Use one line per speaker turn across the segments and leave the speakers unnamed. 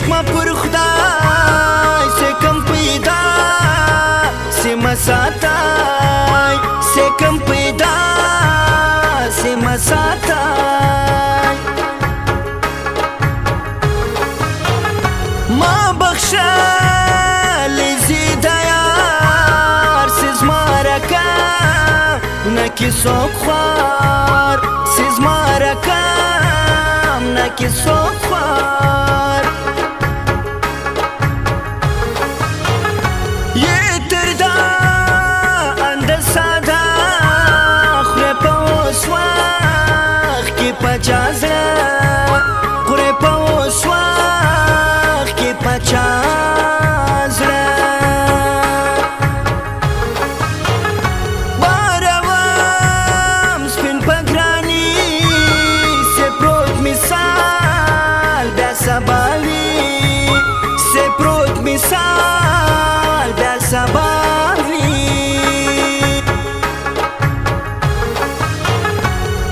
عشق پر خدای سکم پیدا سم ساتای سکم پیدا سم ساتای ما بخشا لزید یار سیز مارکا نکی سوک خوار سیز مارکا نکی سوک خوار یه تردا اند سادا خوره پاوس وقت کی پچاز را خوره پاوس وقت کی پچاز را باروام سپین پگرانی سپروت مثال بیا سباوی سپروت مثال بیا سباوی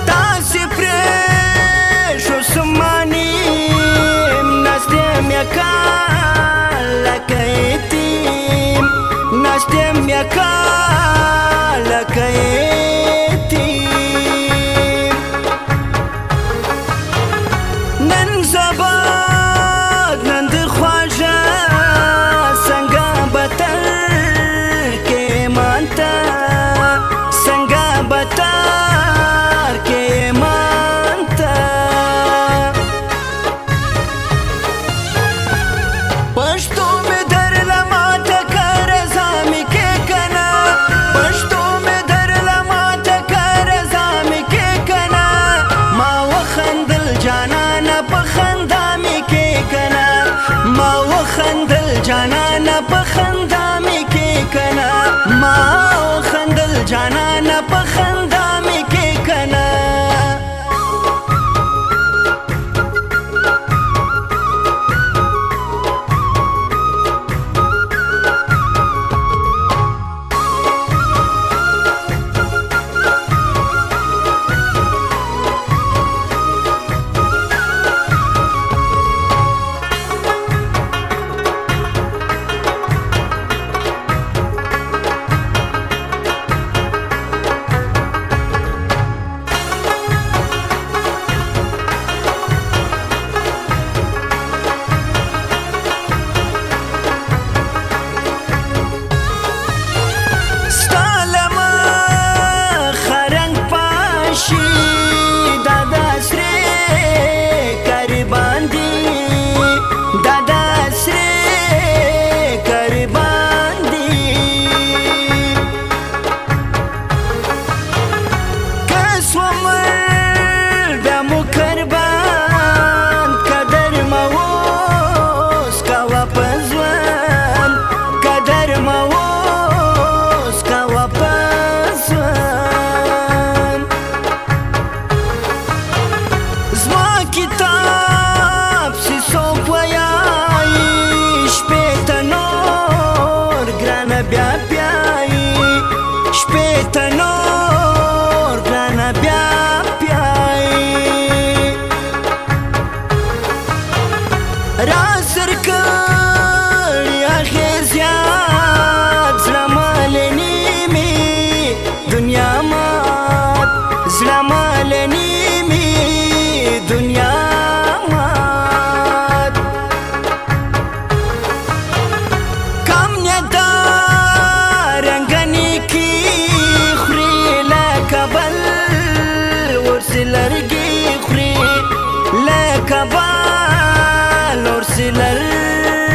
تاسی پریشو سمانیم نستیم یکال لکیتیم نستیم یکال لکیتیم نن زباد نن دخواجه سنگا بتر که مانتا سنگا بتر که مانتا پشتو میں در لماتا کر زامی کے کنا پشتو میں در لماتا کر زامی کے کنا ما وخندل جانانا پخندامی کے کنا ما وخندل جانانا پخندامی کے کنا ما وخندل جانانا پخندامی کے کنا لرگی خوری لکبال ورسی لرگی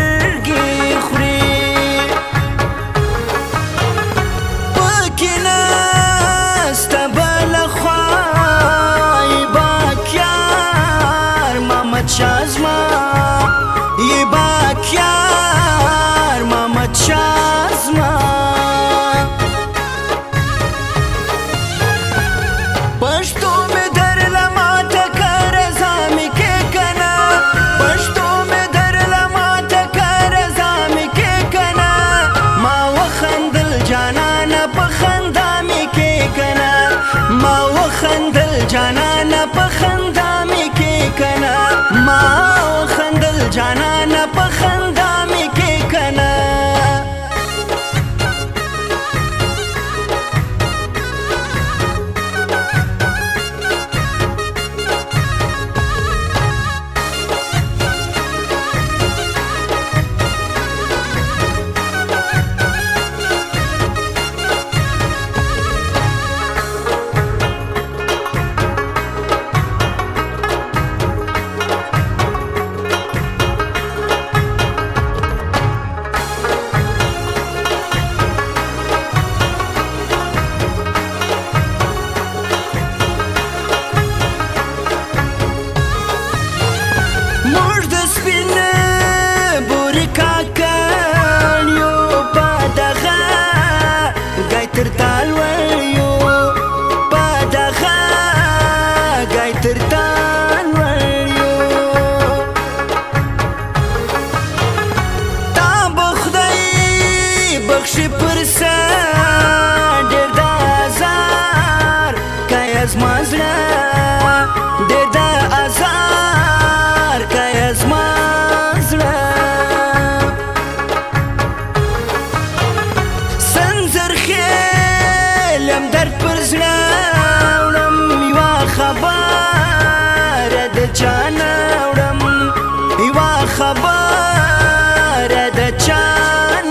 خبره د چا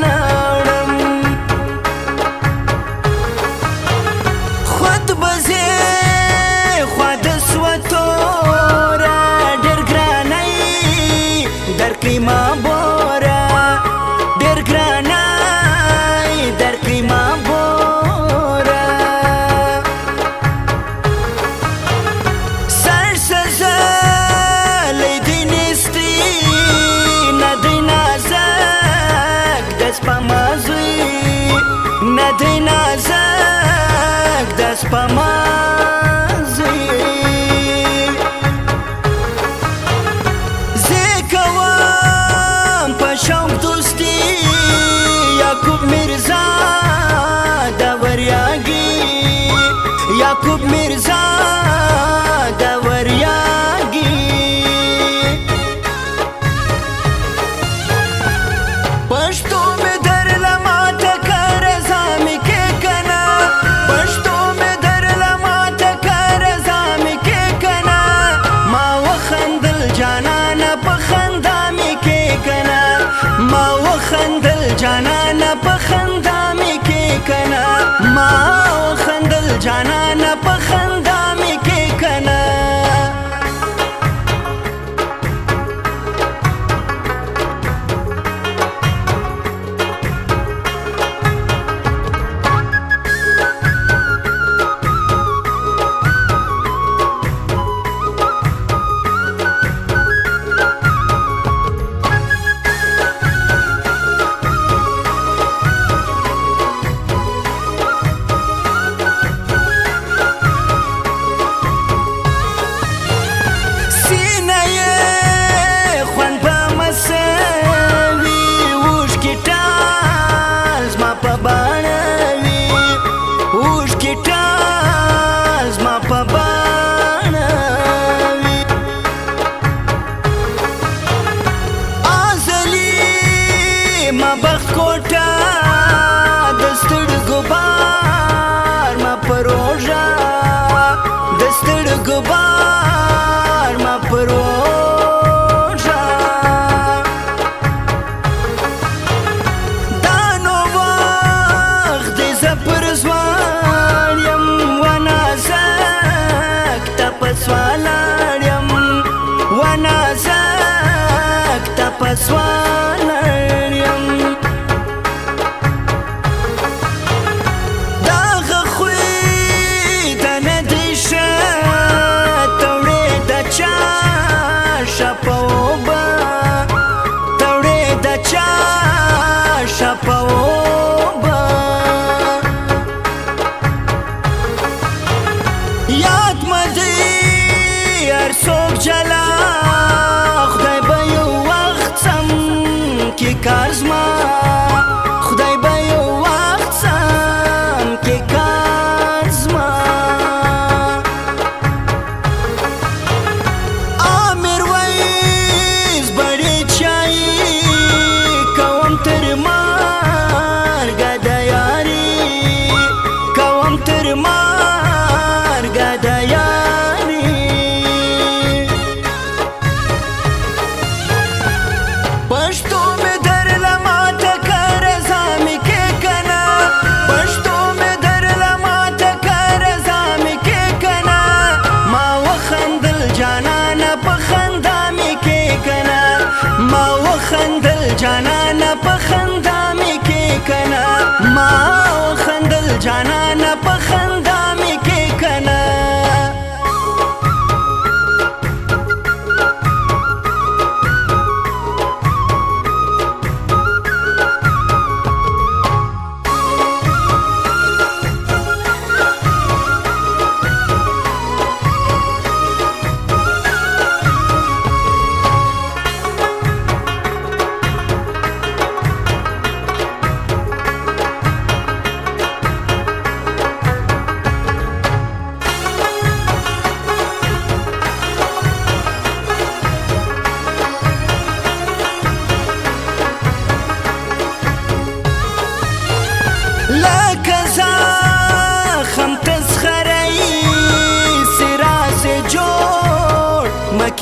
نه وړم خود به زه خوا د سوه توره ډېر ګرانی درکړي ما بوره ډېر ګرانی درکړي ما بوره سر سزلی دی نیستی نه دی نازک د سپما زوی نه دی نازک د سپما زوی زه کوم په شوق دوستی یعقوب میرزا د وریاږي یعقوب میرزا د وریاږي پښتو مې درله ماته که رضا مې کې که نه پښتو مې درله ماته که رضا مې کې که نه ما وخندل جانانه په خندا مې کې که نه ما وخندل جانانه په خندا مې کې که نه ما وخندل جانانه په خندا مې کې که نه ما بخت کوټه د سترګو بار ما په روژه د سترګو بار ما په روژه دا نو وخت دی زه پر ځوان یم ونازک ته په سوالار یم ونازک ته په سوالار یم یاد مدی هر څوک جلا خدای به یو وخت سم کې کار زما خدای به یو وخت سم کې کار زما امیر ویس بړې چای کوم تر مرګه د یاري کوم تر مرګه د یاري پښتو مې درله ماته که رضا مې کې که نه پښتو مې درله ماته که رضا مې کې که نه ما وخندل جانانه په خندا مې کې که نه ما وخندل جانانه په خندا مې کې که نه ما وخندل جانانه په خندا مې کې که نه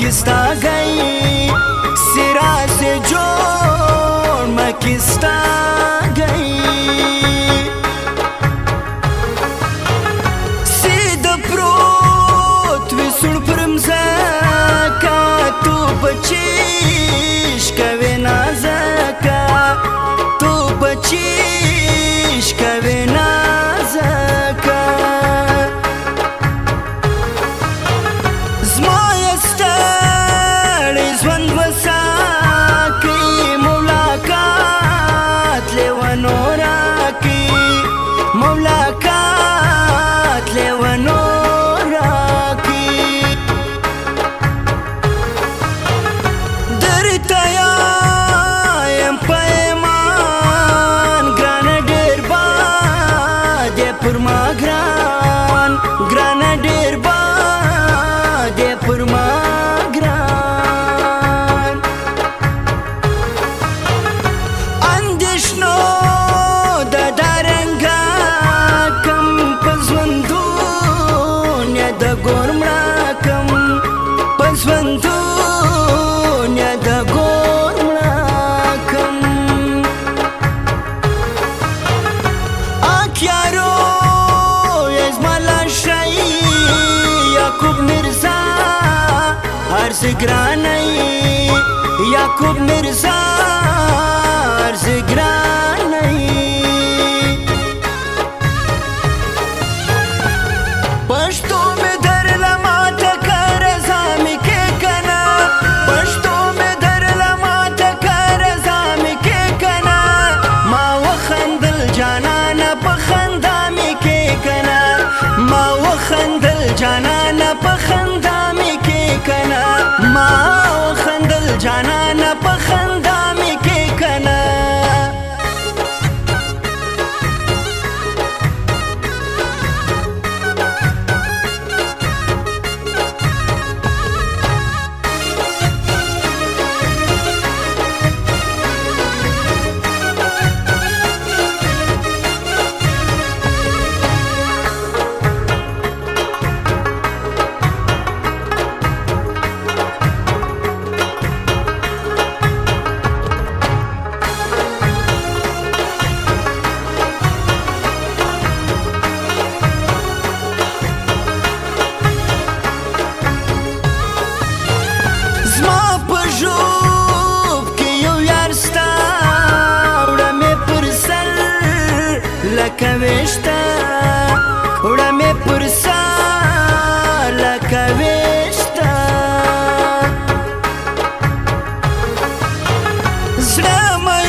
किस्ता गई सिरा ارزگرانی یعقوب مرزا ارزگرانی پشتو میں در لما تکر زامی کے کنا پشتو میں در لما تکر زامی کے کنا ما وخندل جانانا پخندامی کے کنا ما وخندل جانانا پخندامی کے کنا ما وخندل جانانا پخندامی کے کنا لکه وشتا وړه مې پر سر لکه وشتا زړه مې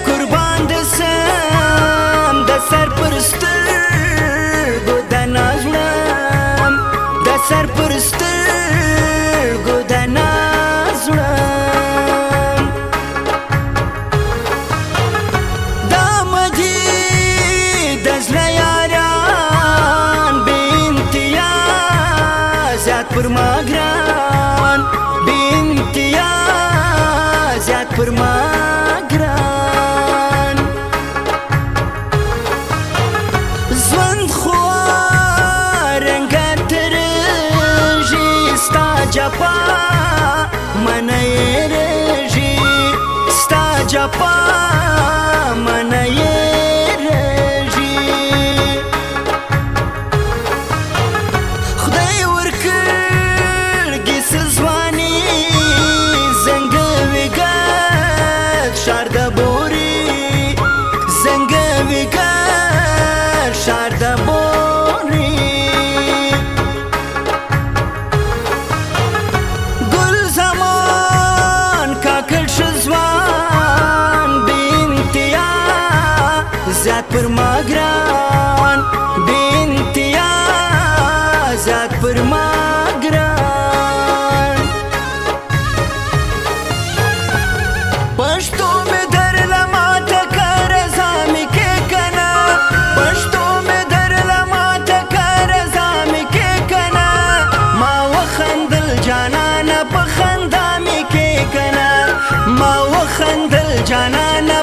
قربان د سم د سر پر سترګو د ناز وړم د سر پر سترګو د ناز وړم پر ما ګران بې امتیازات پر ما ګران ژوند خو رنګه ترژي ستا جفا منه هېرېږي ستا جفا منه هېرېږي خدای شار د بوري زنګ ویګر شار د بوري ګل زمان کاکل شزوان بې امتیازات پر ما ګران بې امتیازات پر ما ګران پشتو میں در لما تکر زامی کے کنا پشتو میں در لما تکر زامی کے کنا ما وخندل جانانا پخندامی کے کنا ما وخندل جانانا